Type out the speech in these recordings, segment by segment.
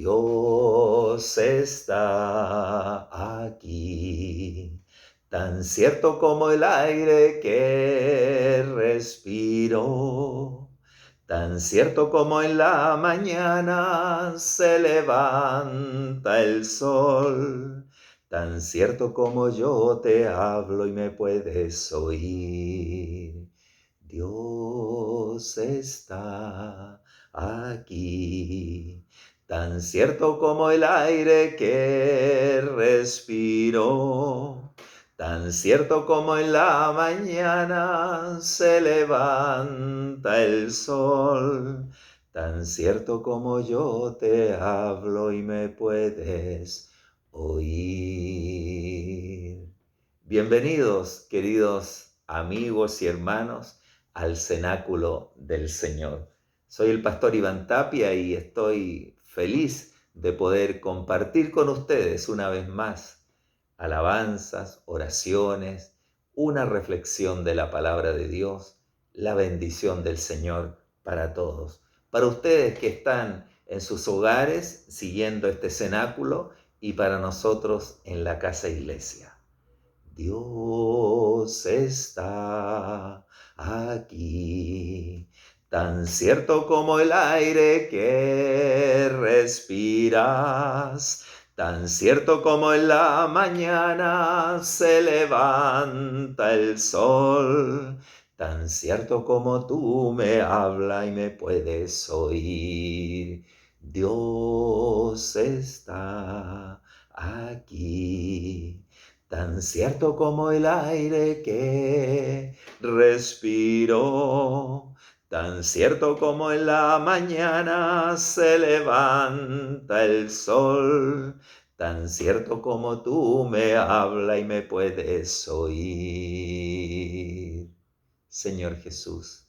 Dios está aquí, tan cierto como el aire que respiro, tan cierto como en la mañana se levanta el sol, tan cierto como yo te hablo y me puedes oír. Dios está aquí, tan cierto como el aire que respiro, tan cierto como en la mañana se levanta el sol, tan cierto como yo te hablo y me puedes oír. Bienvenidos, queridos amigos y hermanos, al cenáculo del Señor. Soy el pastor Iván Tapia y estoy feliz de poder compartir con ustedes una vez más alabanzas, oraciones, una reflexión de la palabra de Dios, la bendición del Señor para todos. Para ustedes que están en sus hogares siguiendo este cenáculo y para nosotros en la casa iglesia. Dios está aquí, tan cierto como el aire que respiras, tan cierto como en la mañana se levanta el sol, tan cierto como tú me hablas y me puedes oír. Dios está aquí, tan cierto como el aire que respiro, tan cierto como en la mañana se levanta el sol, tan cierto como tú me hablas y me puedes oír. Señor Jesús,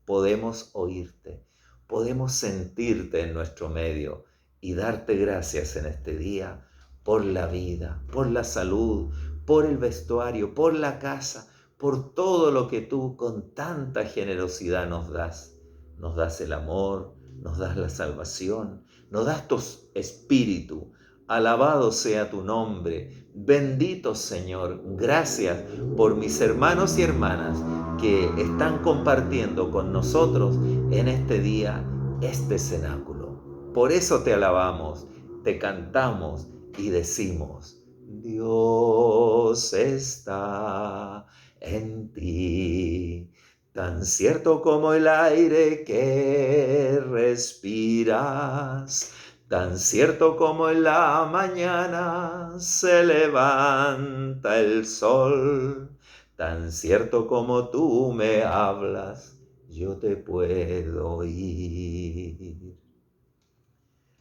podemos oírte, podemos sentirte en nuestro medio y darte gracias en este día por la vida, por la salud, por el vestuario, por la casa, por todo lo que tú con tanta generosidad nos das. Nos das el amor, nos das la salvación, nos das tu espíritu. Alabado sea tu nombre. Bendito Señor. Gracias por mis hermanos y hermanas que están compartiendo con nosotros en este día este cenáculo. Por eso te alabamos, te cantamos y decimos: Dios está en ti, tan cierto como el aire que respiras, tan cierto como en la mañana se levanta el sol, tan cierto como tú me hablas, yo te puedo oír.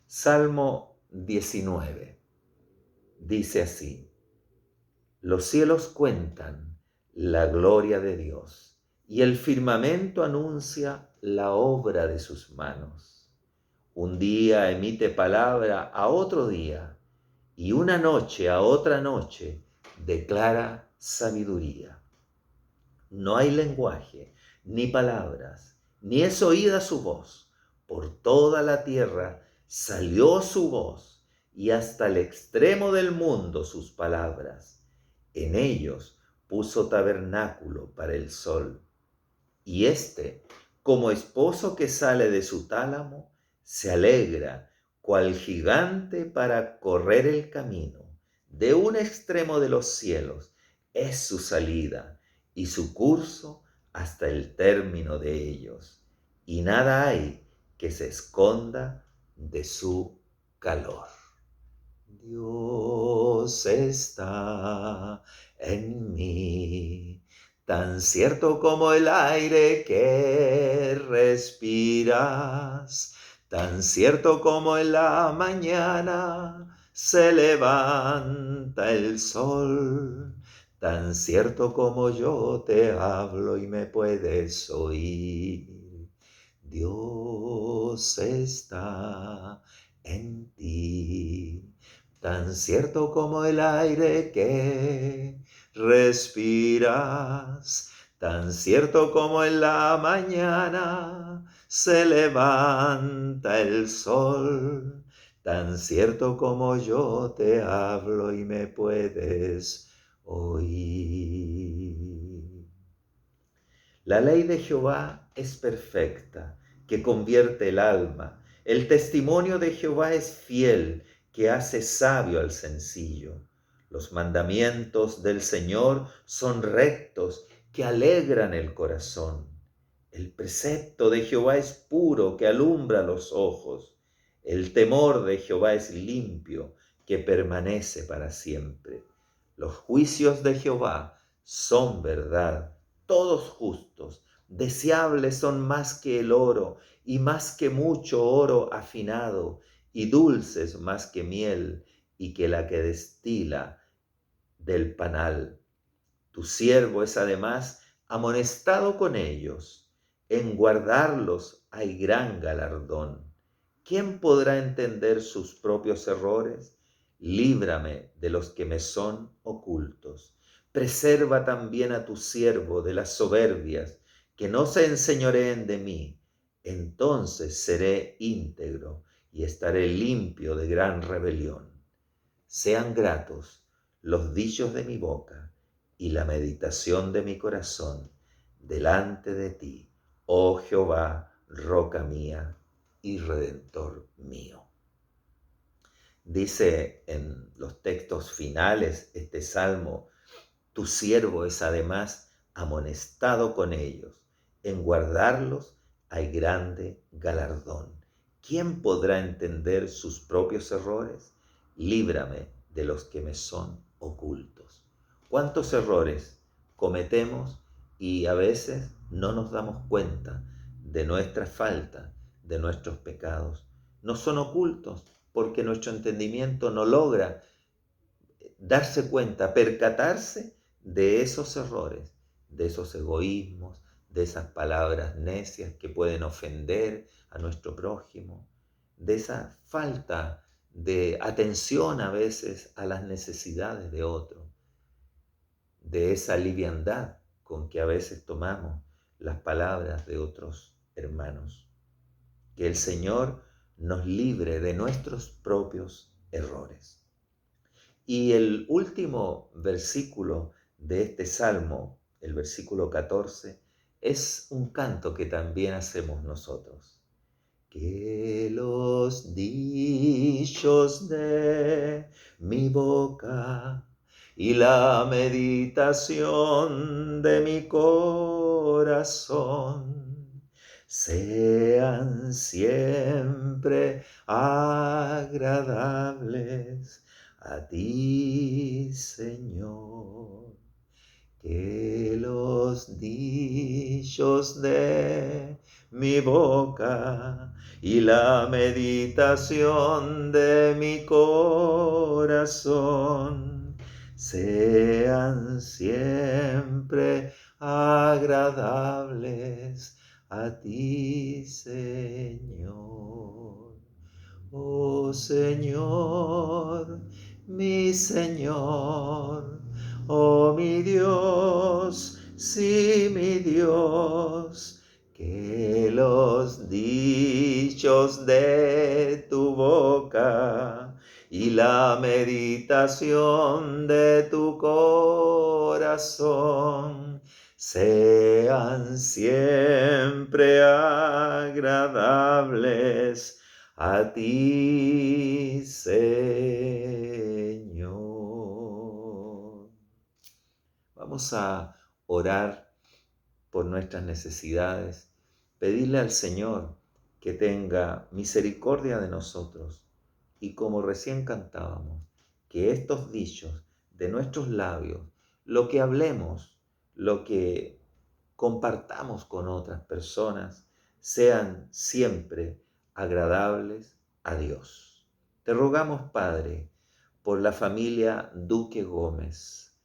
Salmo 19 dice así: los cielos cuentan la gloria de Dios y el firmamento anuncia la obra de sus manos. Un día emite palabra a otro día y una noche a otra noche declara sabiduría. No hay lenguaje, ni palabras, ni es oída su voz. Por toda la tierra salió su voz, y hasta el extremo del mundo sus palabras. En ellos puso tabernáculo para el sol. Y éste, como esposo que sale de su tálamo, se alegra, cual gigante para correr el camino. De un extremo de los cielos es su salida, y su curso hasta el término de ellos. Y nada hay que se esconda de su calor. Dios está en mí, tan cierto como el aire que respiras, tan cierto como en la mañana se levanta el sol, tan cierto como yo te hablo y me puedes oír. Dios está en ti, tan cierto como el aire que respiras, tan cierto como en la mañana se levanta el sol, tan cierto como yo te hablo y me puedes oír. La ley de Jehová es perfecta, que convierte el alma. El testimonio de Jehová es fiel, que hace sabio al sencillo. Los mandamientos del Señor son rectos, que alegran el corazón. El precepto de Jehová es puro, que alumbra los ojos. El temor de Jehová es limpio, que permanece para siempre. Los juicios de Jehová son verdad, todos justos. Deseables son más que el oro, y más que mucho oro afinado, y dulces más que miel, y que la que destila del panal. Tu siervo es además amonestado con ellos. En guardarlos hay gran galardón. ¿Quién podrá entender sus propios errores? Líbrame de los que me son ocultos. Preserva también a tu siervo de las soberbias, que no se enseñoreen de mí. Entonces seré íntegro y estaré limpio de gran rebelión. Sean gratos los dichos de mi boca y la meditación de mi corazón delante de ti, oh Jehová, roca mía y redentor mío. Dice en los textos finales este salmo: tu siervo es además amonestado con ellos, en guardarlos hay grande galardón. ¿Quién podrá entender sus propios errores? Líbrame de los que me son ocultos. ¿Cuántos errores cometemos y a veces no nos damos cuenta de nuestra falta, de nuestros pecados? No son ocultos porque nuestro entendimiento no logra darse cuenta, percatarse de esos errores, de esos egoísmos, de esas palabras necias que pueden ofender a nuestro prójimo, de esa falta de atención a veces a las necesidades de otro, de esa liviandad con que a veces tomamos las palabras de otros hermanos. Que el Señor nos libre de nuestros propios errores. Y el último versículo de este salmo, el versículo 14, es un canto que también hacemos nosotros. Que los dichos de mi boca y la meditación de mi corazón sean siempre agradables a ti, Señor. Que los dichos de mi boca y la meditación de mi corazón sean siempre agradables a ti, Señor. Oh Señor, mi Señor, oh mi Dios, sí mi Dios, que los dichos de tu boca y la meditación de tu corazón sean siempre agradables a ti, Señor. Vamos a orar por nuestras necesidades, pedirle al Señor que tenga misericordia de nosotros y, como recién cantábamos, que estos dichos de nuestros labios, lo que hablemos, lo que compartamos con otras personas, sean siempre agradables a Dios. Te rogamos, Padre, por la familia Duque Gómez,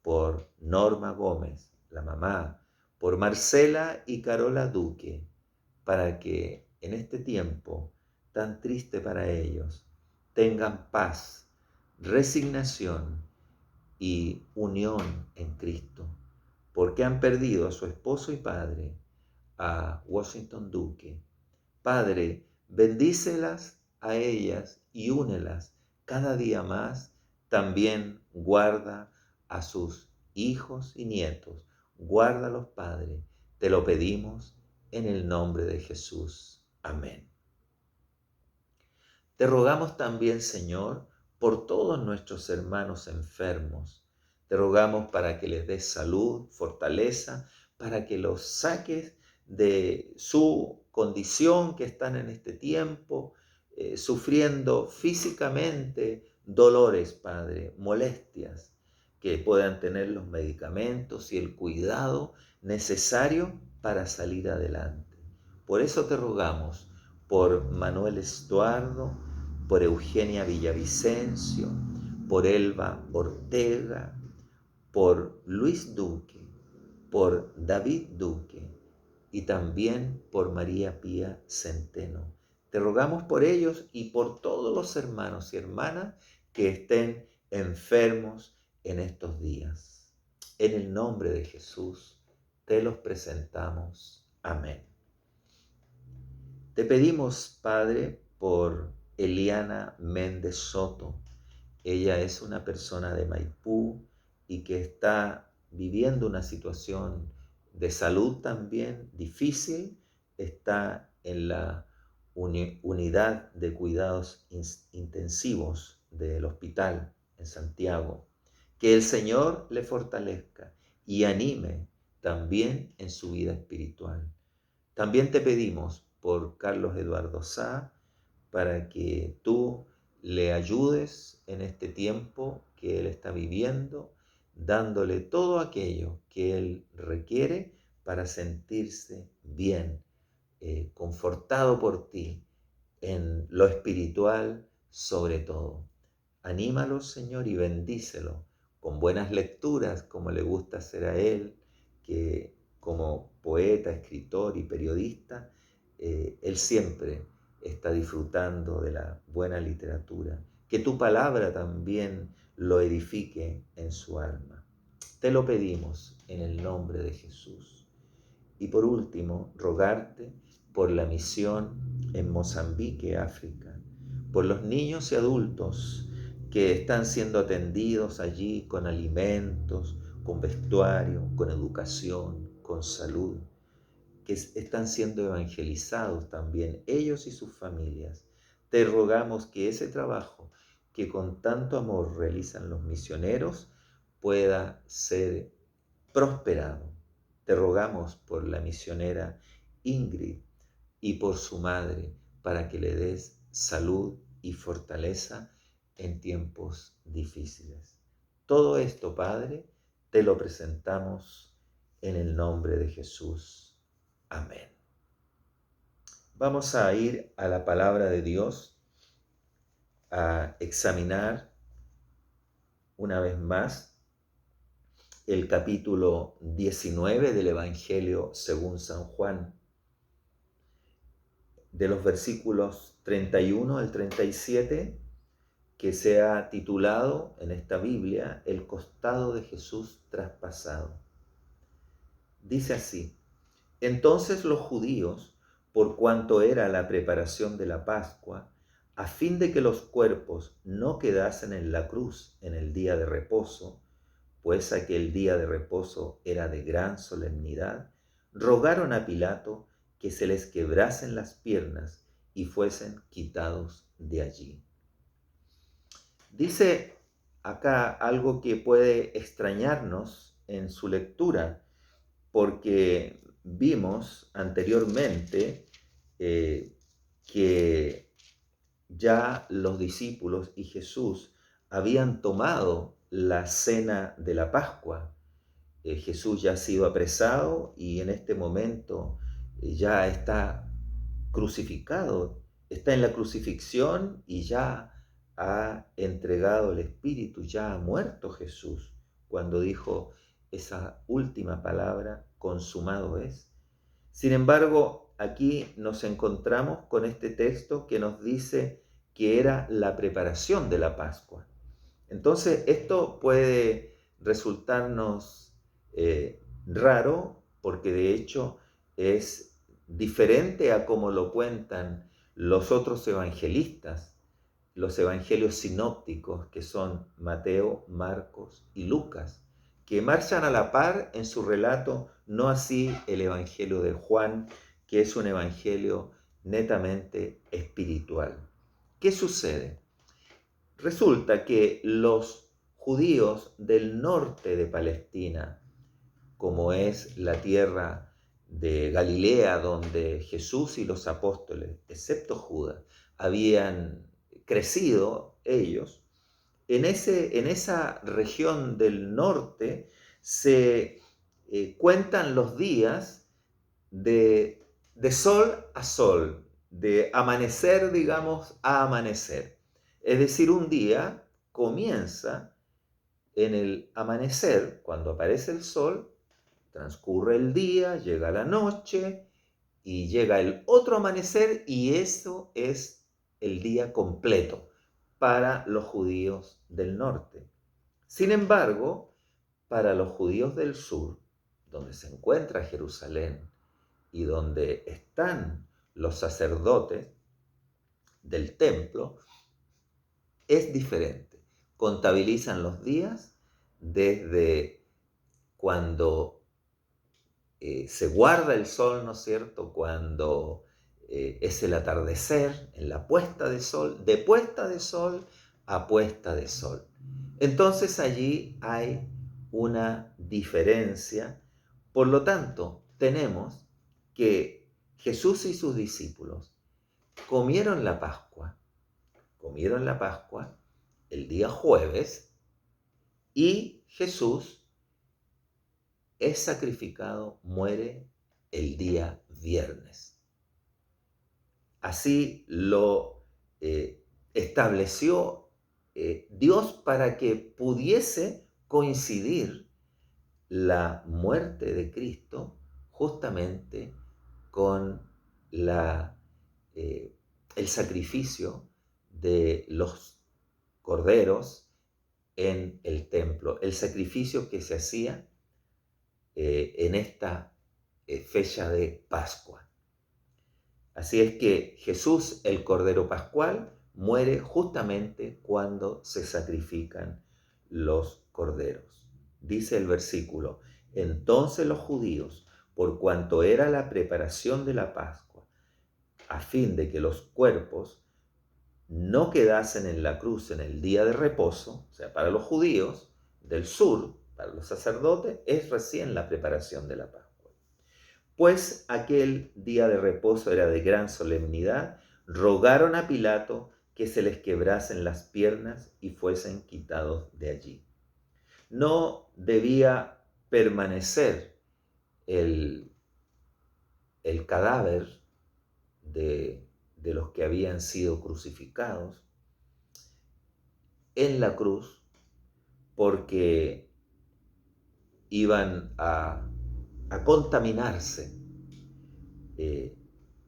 por Norma Gómez, la mamá, por Marcela y Carola Duque, para que en este tiempo tan triste para ellos tengan paz, resignación y unión en Cristo, porque han perdido a su esposo y padre, a Washington Duque. Padre, bendícelas a ellas y únelas cada día más. También guarda a sus hijos y nietos. Guárdalos, Padre. Te lo pedimos en el nombre de Jesús. Amén. Te rogamos también, Señor, por todos nuestros hermanos enfermos. Te rogamos para que les des salud, fortaleza, para que los saques de su condición que están en este tiempo, sufriendo físicamente dolores, Padre, molestias, que puedan tener los medicamentos y el cuidado necesario para salir adelante. Por eso te rogamos por Manuel Estuardo, por Eugenia Villavicencio, por Elba Ortega, por Luis Duque, por David Duque y también por María Pía Centeno. Te rogamos por ellos y por todos los hermanos y hermanas que estén enfermos en estos días. En el nombre de Jesús te los presentamos. Amén. Te pedimos, Padre, por Eliana Méndez Soto. Ella es una persona de Maipú y que está viviendo una situación de salud también difícil. Está en la unidad de cuidados intensivos del hospital en Santiago. Que el Señor le fortalezca y anime también en su vida espiritual. También te pedimos por Carlos Eduardo Sá, para que tú le ayudes en este tiempo que él está viviendo, dándole todo aquello que él requiere para sentirse bien, confortado por ti, en lo espiritual sobre todo. Anímalo, Señor, y bendícelo con buenas lecturas, como le gusta hacer a él, que como poeta, escritor y periodista, él siempre está disfrutando de la buena literatura. Que tu palabra también lo edifique en su alma. Te lo pedimos en el nombre de Jesús. Y por último, rogarte por la misión en Mozambique, África, por los niños y adultos que están siendo atendidos allí con alimentos, con vestuario, con educación, con salud, que están siendo evangelizados también, ellos y sus familias. Te rogamos que ese trabajo que con tanto amor realizan los misioneros pueda ser prosperado. Te rogamos por la misionera Ingrid y por su madre, para que le des salud y fortaleza en tiempos difíciles. Todo esto, Padre, te lo presentamos en el nombre de Jesús. Amén. Vamos a ir a la palabra de Dios a examinar una vez más el capítulo 19 del Evangelio según San Juan, de los versículos 31 al 37, que se ha titulado en esta Biblia El costado de Jesús traspasado. Dice así: Entonces los judíos, por cuanto era la preparación de la Pascua, a fin de que los cuerpos no quedasen en la cruz en el día de reposo, pues aquel día de reposo era de gran solemnidad, rogaron a Pilato que se les quebrasen las piernas y fuesen quitados de allí. Dice acá algo que puede extrañarnos en su lectura, porque vimos anteriormente que ya los discípulos y Jesús habían tomado la cena de la Pascua. Jesús ya ha sido apresado y en este momento ya está crucificado, está en la crucifixión y ya ha entregado el Espíritu, ya ha muerto Jesús cuando dijo esa última palabra: consumado es. Sin embargo, aquí nos encontramos con este texto que nos dice que era la preparación de la Pascua. Entonces, esto puede resultarnos raro, porque de hecho es diferente a como lo cuentan los otros evangelistas, los evangelios sinópticos, que son Mateo, Marcos y Lucas, que marchan a la par en su relato, no así el evangelio de Juan, que es un evangelio netamente espiritual. ¿Qué sucede? Resulta que los judíos del norte de Palestina, como es la tierra de Galilea, donde Jesús y los apóstoles, excepto Judas, habían crecido ellos, en esa región del norte se cuentan los días de sol a sol, de amanecer, digamos, a amanecer. Es decir, un día comienza en el amanecer, cuando aparece el sol, transcurre el día, llega la noche y llega el otro amanecer, y eso es el día completo para los judíos del norte. Sin embargo, para los judíos del sur, donde se encuentra Jerusalén y donde están los sacerdotes del templo, es diferente. Contabilizan los días desde cuando se guarda el sol, ¿no es cierto?, cuando es el atardecer, en la puesta de sol, de puesta de sol a puesta de sol. Entonces allí hay una diferencia. Por lo tanto, tenemos que Jesús y sus discípulos comieron la Pascua el día jueves, y Jesús es sacrificado, muere el día viernes. Así lo estableció Dios para que pudiese coincidir la muerte de Cristo justamente con el sacrificio de los corderos en el templo, el sacrificio que se hacía en esta fecha de Pascua. Así es que Jesús, el Cordero Pascual, muere justamente cuando se sacrifican los corderos. Dice el versículo: entonces los judíos, por cuanto era la preparación de la Pascua, a fin de que los cuerpos no quedasen en la cruz en el día de reposo, o sea, para los judíos del sur, para los sacerdotes, es recién la preparación de la Pascua. Pues aquel día de reposo era de gran solemnidad, rogaron a Pilato que se les quebrasen las piernas y fuesen quitados de allí. No debía permanecer el cadáver de los que habían sido crucificados en la cruz, porque iban a contaminarse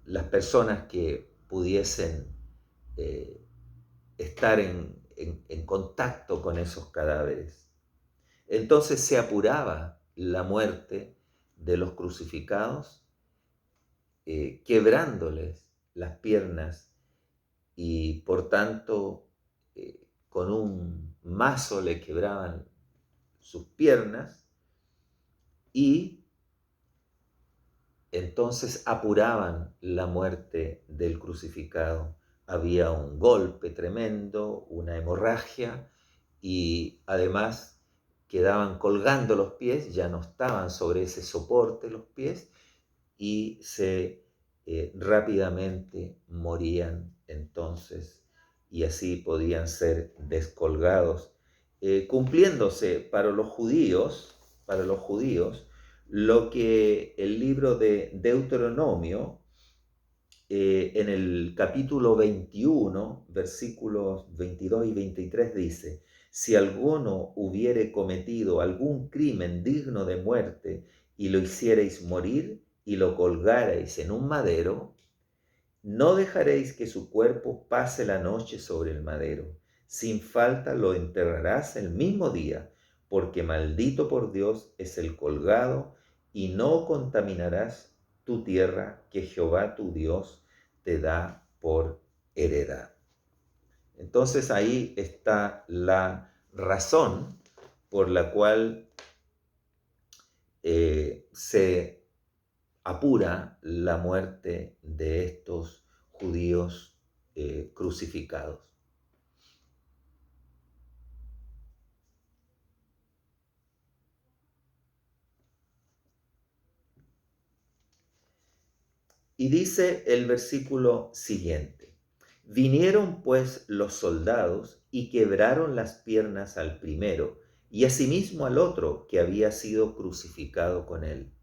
las personas que pudiesen estar en contacto con esos cadáveres. Entonces se apuraba la muerte de los crucificados, quebrándoles las piernas, y por tanto con un mazo le quebraban sus piernas, y entonces apuraban la muerte del crucificado. Había un golpe tremendo, una hemorragia, y además quedaban colgando los pies, ya no estaban sobre ese soporte los pies, y se rápidamente morían entonces, y así podían ser descolgados, cumpliéndose para los judíos, lo que el libro de Deuteronomio, en el capítulo 21, versículos 22 y 23 dice: si alguno hubiere cometido algún crimen digno de muerte y lo hiciereis morir y lo colgareis en un madero, no dejaréis que su cuerpo pase la noche sobre el madero. Sin falta lo enterrarás el mismo día, porque maldito por Dios es el colgado, y no contaminarás tu tierra que Jehová tu Dios te da por heredad. Entonces ahí está la razón por la cual se apura la muerte de estos judíos crucificados. Y dice el versículo siguiente: vinieron pues los soldados y quebraron las piernas al primero y asimismo al otro que había sido crucificado con él.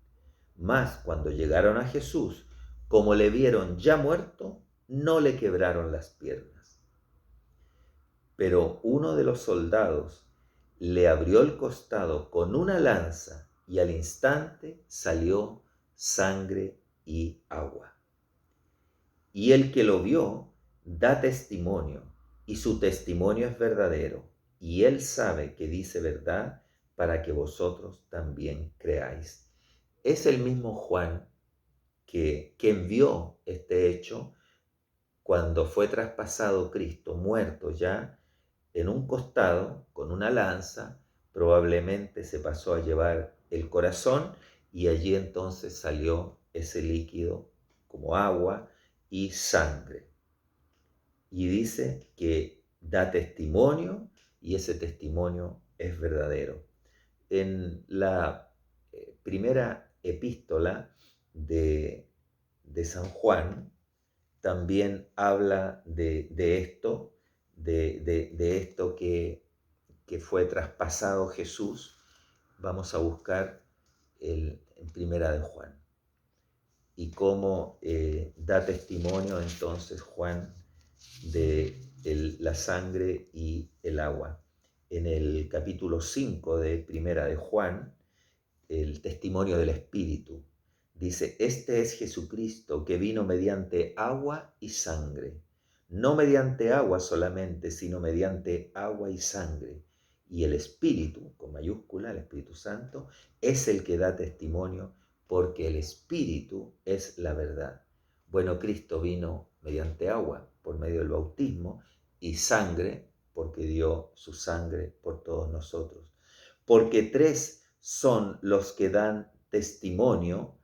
Mas cuando llegaron a Jesús, como le vieron ya muerto, no le quebraron las piernas. Pero uno de los soldados le abrió el costado con una lanza y al instante salió sangre y agua. Y el que lo vio da testimonio, y su testimonio es verdadero, y él sabe que dice verdad para que vosotros también creáis. Es el mismo Juan quien vio este hecho cuando fue traspasado Cristo, muerto ya en un costado con una lanza. Probablemente se pasó a llevar el corazón y allí entonces salió ese líquido como agua y sangre. Y dice que da testimonio y ese testimonio es verdadero. En la primera epístola de San Juan también habla de esto, de esto que fue traspasado Jesús. Vamos a buscar en primera de Juan. Y cómo da testimonio entonces Juan de la sangre y el agua. En el capítulo 5 de primera de Juan, el testimonio del Espíritu. Dice: este es Jesucristo que vino mediante agua y sangre, no mediante agua solamente, sino mediante agua y sangre. Y el Espíritu, con mayúscula, el Espíritu Santo, es el que da testimonio, porque el Espíritu es la verdad. Bueno, Cristo vino mediante agua, por medio del bautismo, y sangre, porque dio su sangre por todos nosotros. Porque tres son los que dan testimonio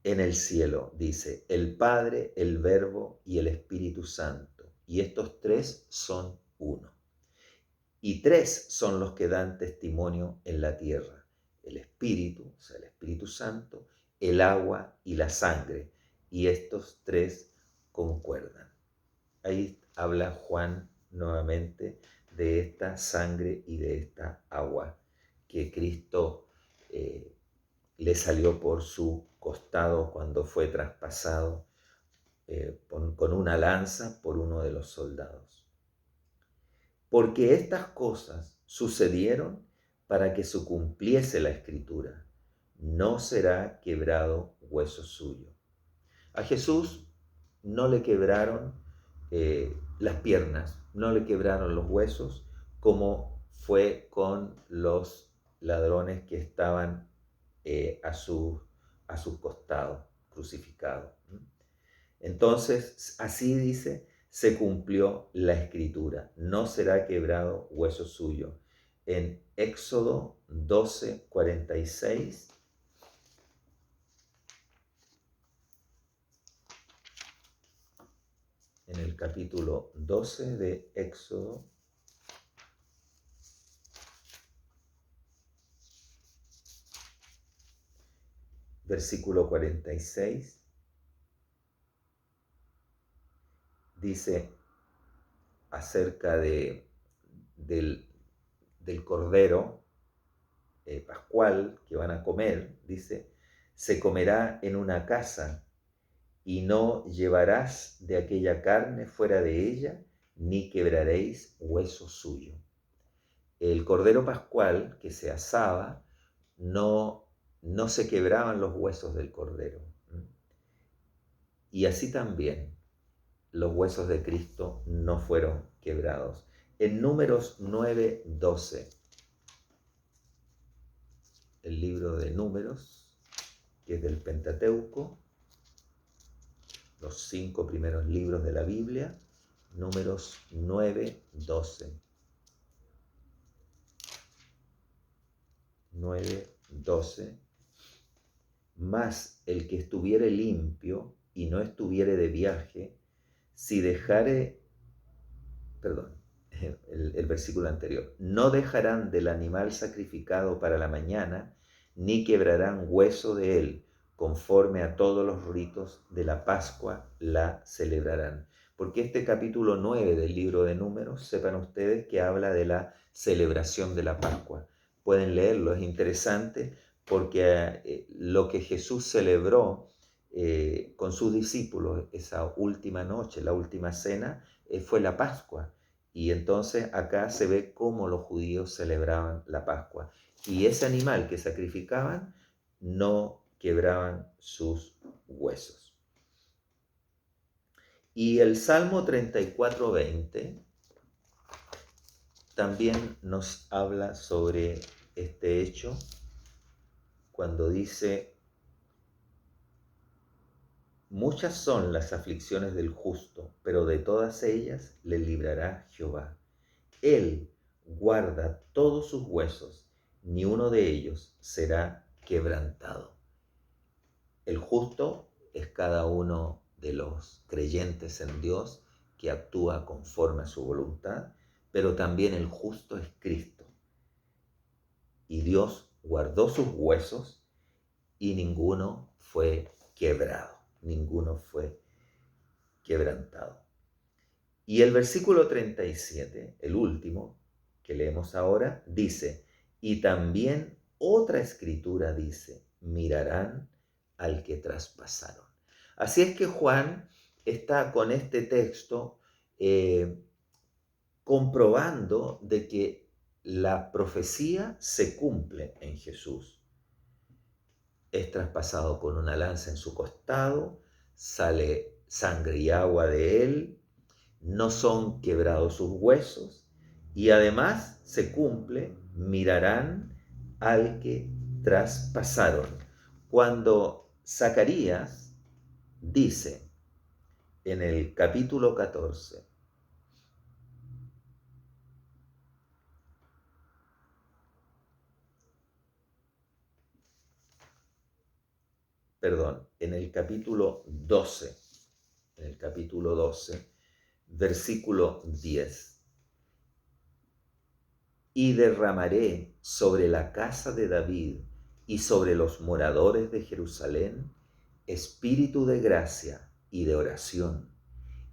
en el cielo, dice: el Padre, el Verbo y el Espíritu Santo. Y estos tres son uno. Y tres son los que dan testimonio en la tierra: el Espíritu, o sea, el Espíritu Santo, el agua y la sangre. Y estos tres concuerdan. Ahí habla Juan nuevamente de esta sangre y de esta agua que Cristo le salió por su costado cuando fue traspasado con una lanza por uno de los soldados. Porque estas cosas sucedieron para que se cumpliese la Escritura: no será quebrado hueso suyo. A Jesús no le quebraron las piernas, no le quebraron los huesos, como fue con los ladrones que estaban a sus costados, crucificados. Entonces, así dice, se cumplió la Escritura: no será quebrado hueso suyo. En Éxodo 12:46. En el capítulo 12 de Éxodo, versículo 46, dice acerca del cordero pascual que van a comer, dice: se comerá en una casa, y no llevarás de aquella carne fuera de ella, ni quebraréis hueso suyo. El cordero pascual que se asaba, no se quebraban los huesos del cordero. Y así también los huesos de Cristo no fueron quebrados. En Números 9:12, el libro de Números, que es del Pentateuco, los 5 primeros libros de la Biblia, Números 9, 12. 9, 12. Mas el que estuviere limpio y no estuviere de viaje, si dejare, perdón, el versículo anterior, no dejarán del animal sacrificado para la mañana, ni quebrarán hueso de él, conforme a todos los ritos de la Pascua la celebrarán. Porque este capítulo 9 del libro de Números, sepan ustedes que habla de la celebración de la Pascua. Pueden leerlo, es interesante porque lo que Jesús celebró con sus discípulos esa última noche, la última cena, fue la Pascua. Y entonces acá se ve cómo los judíos celebraban la Pascua. Y ese animal que sacrificaban no quebraban sus huesos. Y el Salmo 34:20 también nos habla sobre este hecho cuando dice: muchas son las aflicciones del justo, pero de todas ellas le librará Jehová. Él guarda todos sus huesos, ni uno de ellos será quebrantado. El justo es cada uno de los creyentes en Dios que actúa conforme a su voluntad, pero también el justo es Cristo. Y Dios guardó sus huesos y ninguno fue quebrado, ninguno fue quebrantado. Y el versículo 37, el último que leemos ahora, dice: y también otra escritura dice, mirarán al que traspasaron. Así es que Juan está con este texto comprobando de que la profecía se cumple en Jesús. Es traspasado con una lanza en su costado, sale sangre y agua de él, no son quebrados sus huesos, y además se cumple, mirarán al que traspasaron. Cuando Zacarías dice en el capítulo 14, en el capítulo 12, versículo 10. Y derramaré sobre la casa de David y sobre los moradores de Jerusalén espíritu de gracia y de oración.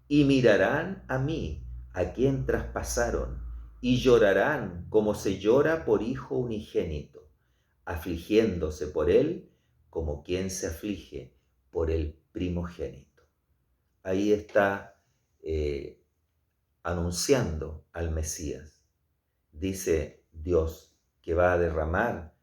Y mirarán a mí, a quien traspasaron, y llorarán como se llora por hijo unigénito, afligiéndose por él como quien se aflige por el primogénito. Ahí está anunciando al Mesías. Dice Dios que va a derramar,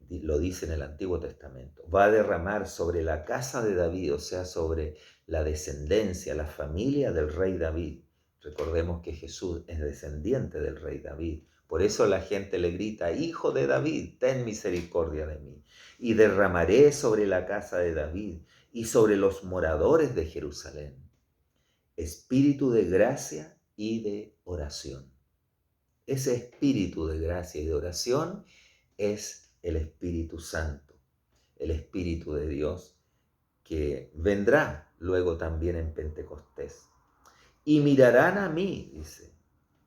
lo dice en el Antiguo Testamento, va a derramar sobre la casa de David, o sea, sobre la descendencia, la familia del rey David. Recordemos que Jesús es descendiente del rey David. Por eso la gente le grita: hijo de David, ten misericordia de mí. Y derramaré sobre la casa de David y sobre los moradores de Jerusalén espíritu de gracia y de oración. Ese espíritu de gracia y de oración es el Espíritu Santo, el Espíritu de Dios, que vendrá luego también en Pentecostés. Y mirarán a mí, dice,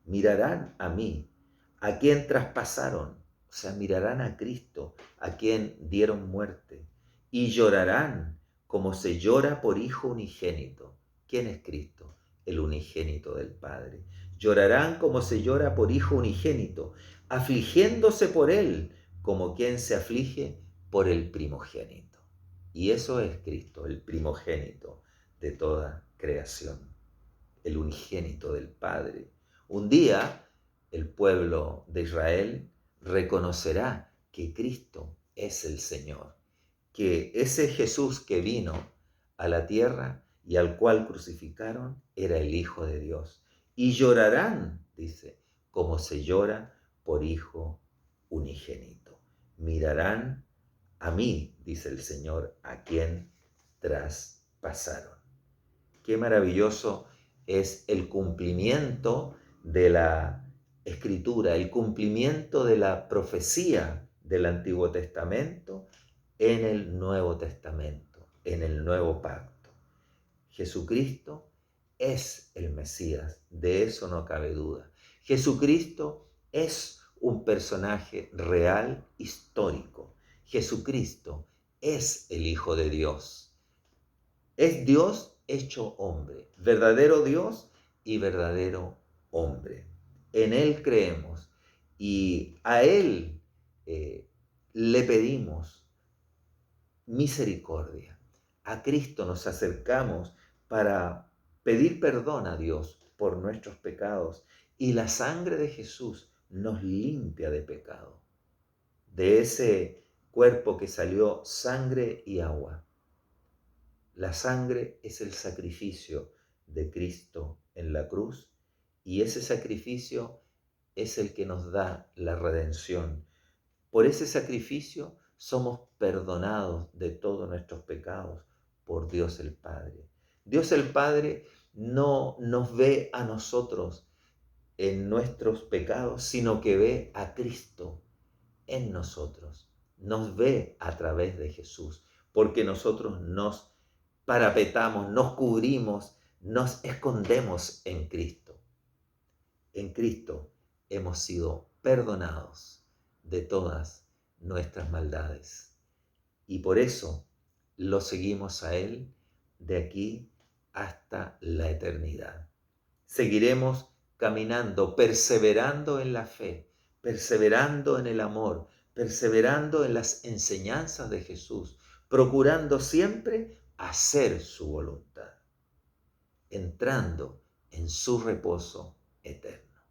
mirarán a mí, a quien traspasaron, o sea, mirarán a Cristo, a quien dieron muerte, y llorarán como se llora por hijo unigénito. ¿Quién es Cristo? El unigénito del Padre. Llorarán como se llora por hijo unigénito, afligiéndose por él, como quien se aflige por el primogénito. Y eso es Cristo, el primogénito de toda creación, el unigénito del Padre. Un día el pueblo de Israel reconocerá que Cristo es el Señor, que ese Jesús que vino a la tierra y al cual crucificaron era el Hijo de Dios. Y llorarán, dice, como se llora por hijo unigénito. Mirarán a mí, dice el Señor, a quien traspasaron. Qué maravilloso es el cumplimiento de la Escritura, el cumplimiento de la profecía del Antiguo Testamento en el Nuevo Testamento, en el Nuevo Pacto. Jesucristo es el Mesías, de eso no cabe duda. Jesucristo es un personaje real, histórico. Jesucristo es el Hijo de Dios. Es Dios hecho hombre, verdadero Dios y verdadero hombre. En Él creemos y a Él le pedimos misericordia. A Cristo nos acercamos para pedir perdón a Dios por nuestros pecados y la sangre de Jesús nos limpia de pecado. De ese cuerpo que salió sangre y agua. La sangre es el sacrificio de Cristo en la cruz y ese sacrificio es el que nos da la redención. Por ese sacrificio somos perdonados de todos nuestros pecados por Dios el Padre. Dios el Padre no nos ve a nosotros en nuestros pecados, sino que ve a Cristo en nosotros. Nos ve a través de Jesús, porque nosotros nos parapetamos, nos cubrimos, nos escondemos en Cristo. En Cristo hemos sido perdonados de todas nuestras maldades. Y por eso lo seguimos a Él de aquí hasta la eternidad. Seguiremos caminando, perseverando en la fe, perseverando en el amor, perseverando en las enseñanzas de Jesús, procurando siempre hacer su voluntad, entrando en su reposo eterno.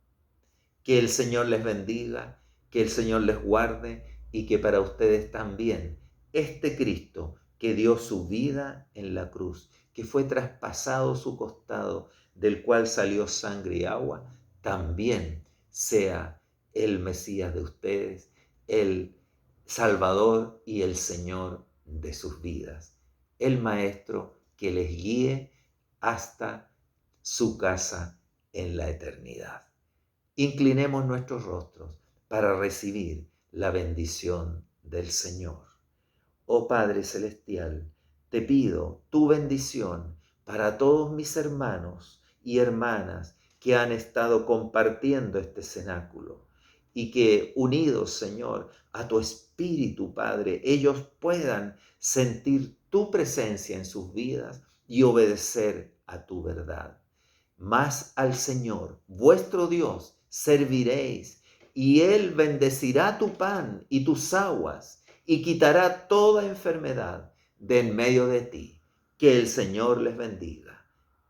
Que el Señor les bendiga, que el Señor les guarde y que para ustedes también este Cristo que dio su vida en la cruz, que fue traspasado su costado, del cual salió sangre y agua, también sea el Mesías de ustedes, el Salvador y el Señor de sus vidas, el Maestro que les guíe hasta su casa en la eternidad. Inclinemos nuestros rostros para recibir la bendición del Señor. Oh Padre Celestial, te pido tu bendición para todos mis hermanos y hermanas que han estado compartiendo este cenáculo y que unidos, Señor, a tu Espíritu, Padre, ellos puedan sentir tu presencia en sus vidas y obedecer a tu verdad. Mas al Señor, vuestro Dios, serviréis, y Él bendecirá tu pan y tus aguas, y quitará toda enfermedad de en medio de ti. Que el Señor les bendiga.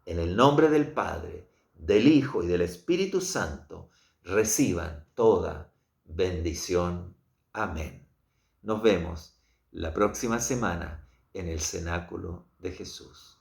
En el nombre del Padre, del Hijo y del Espíritu Santo, reciban toda bendición. Amén. Nos vemos la próxima semana en el cenáculo de Jesús.